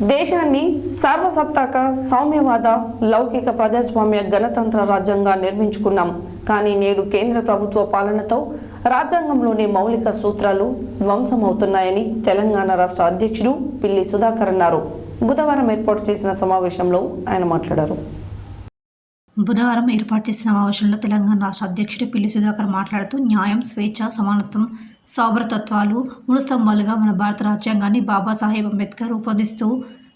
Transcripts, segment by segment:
దేశాన్ని సర్వసత్తాక సౌమ్యవాద లౌకిక ప్రజాస్వామ్య గణతంత్ర రాజ్యంగా నిర్మించుకున్నాం. కానీ నేడు కేంద్ర ప్రభుత్వ పాలనతో రాజ్యాంగంలోని మౌలిక సూత్రాలు ధ్వంసమవుతున్నాయని తెలంగాణ రాష్ట్ర అధ్యక్షుడు పిల్లి సుధాకర్ అన్నారు. బుధవారం ఏర్పాటు చేసిన సమావేశంలో ఆయన మాట్లాడారు. బుధవారం ఏర్పాటు చేసిన సమావేశంలో తెలంగాణ రాష్ట్ర అధ్యక్షుడు పిల్లి సుధాకర్ మాట్లాడుతూ న్యాయం, స్వేచ్ఛ, సమానత్వం, సౌభ్రతత్వాలు మూడు స్తంభాలుగా మన భారత రాజ్యాంగాన్ని బాబాసాహెబ్ అంబేద్కర్ రూపొందిస్తూ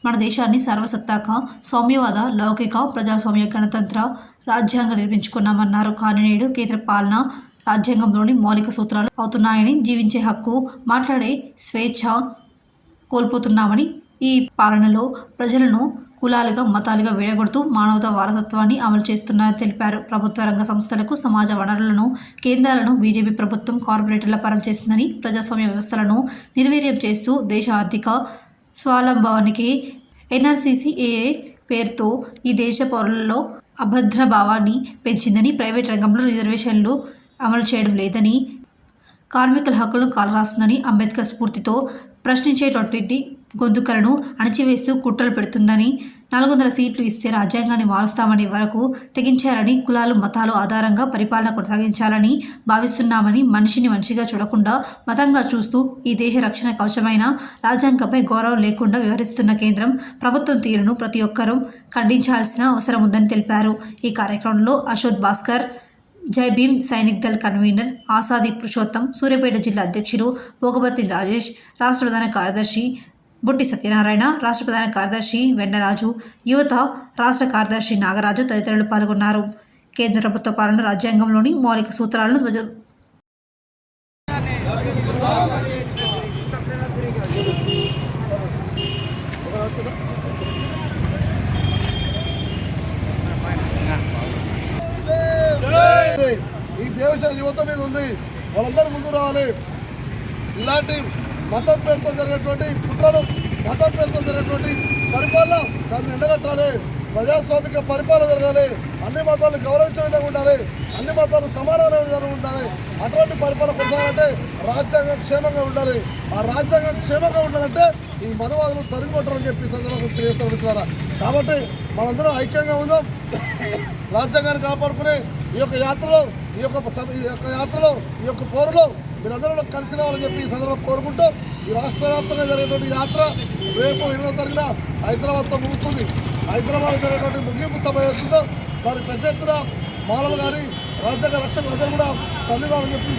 మన దేశాన్ని సర్వసత్తాక సౌమ్యవాద లౌకిక ప్రజాస్వామ్య గణతంత్ర రాజ్యాంగం నిర్మించుకున్నామన్నారు. కానీ నేడు కేంద్ర పాలన రాజ్యాంగంలోని మౌలిక సూత్రాలు అవుతున్నాయని, జీవించే హక్కు, మాట్లాడే స్వేచ్ఛ కోల్పోతున్నామని, ఈ పాలనలో ప్రజలను కులాలుగా మతాలుగా విడగొడుతూ మానవతా వారసత్వాన్ని అమలు చేస్తున్నారని తెలిపారు. ప్రభుత్వ రంగ సంస్థలకు సమాజ వనరులను, కేంద్రాలను బీజేపీ ప్రభుత్వం కార్పొరేటర్ల పరం చేస్తుందని, ప్రజాస్వామ్య వ్యవస్థలను నిర్వీర్యం చేస్తూ దేశ ఆర్థిక స్వావలంబనానికి ఎన్ఆర్సీసీఏఏ పేరుతో ఈ దేశ పౌరులలో అభద్ర భావాన్ని పెంచిందని, ప్రైవేట్ రంగంలో రిజర్వేషన్లు అమలు చేయడం లేదని, కార్మికుల హక్కులను కాలరాస్తుందని, అంబేద్కర్ స్ఫూర్తితో ప్రశ్నించేటటువంటి గొంతుకలను అణచివేస్తూ కుట్రలు పెడుతుందని, 400 సీట్లు ఇస్తే రాజ్యాంగాన్ని మారుస్తామని వరకు తెగించాలని, కులాలు మతాలు ఆధారంగా పరిపాలన కొనసాగించాలని భావిస్తున్నామని, మనిషిని మనిషిగా చూడకుండా మతంగా చూస్తూ ఈ దేశ రక్షణ కవచమైన రాజ్యాంగంపై గౌరవం లేకుండా వ్యవహరిస్తున్న కేంద్రం ప్రభుత్వం తీరును ప్రతి ఒక్కరూ ఖండించాల్సిన అవసరం ఉందని తెలిపారు. ఈ కార్యక్రమంలో అశోక్ భాస్కర్, జై భీమ్ సైనిక్ దళ్ కన్వీనర్ ఆసాది పురుషోత్తం, సూర్యాపేట జిల్లా అధ్యక్షుడు భోగపతి రాజేష్, రాష్ట్ర ప్రధాన కార్యదర్శి బుట్టి సత్యనారాయణ, రాష్ట్ర ప్రధాన కార్యదర్శి వెన్నరాజు, యువత రాష్ట్ర కార్యదర్శి నాగరాజు తదితరులు పాల్గొన్నారు. కేంద్ర ప్రభుత్వ పాలన రాజ్యాంగంలోని మౌలిక సూత్రాలను ఈ దేశ యువత మీద ఉంది. వాళ్ళందరూ ముందు రావాలి. ఇలాంటి మతం పేరుతో జరిగేటువంటి కుట్రలు, మతం పేరుతో జరిగేటువంటి పరిపాలన దాన్ని ఎండగట్టాలి. ప్రజాస్వామిక పరిపాలన జరగాలి. అన్ని మతాలను గౌరవించే విధంగా ఉండాలి. అన్ని మతాలు సమానమైన విధంగా ఉండాలి. అటువంటి పరిపాలన కొనసాగాలంటే రాజ్యాంగం క్షేమంగా ఉండాలి. ఆ రాజ్యాంగం క్షేమంగా ఉండాలంటే ఈ మతవాదులు తరిగిపోతారని చెప్పి సందర్భంగా తెలియజేస్తున్నారు. కాబట్టి మనందరం ఐక్యంగా ఉందాం. రాజ్యాంగాన్ని కాపాడుకునే ఈ యొక్క యాత్రలో ఈ యొక్క పోరులో మీరందరూ కలిసి రావాలని చెప్పి ఈ సందర్భంగా కోరుకుంటూ ఈ రాష్ట్ర వ్యాప్తంగా జరిగేటువంటి యాత్ర రేపు 20వ తారీఖున హైదరాబాద్తో ముగుస్తుంది. హైదరాబాద్ జరిగేటువంటి ముగింపు సభ చేస్తుందో మరి పెద్ద ఎత్తున మాలలు కానీ రాజ్యాంగ రక్షకులు అందరూ కూడా తల్లి రావాలని చెప్పి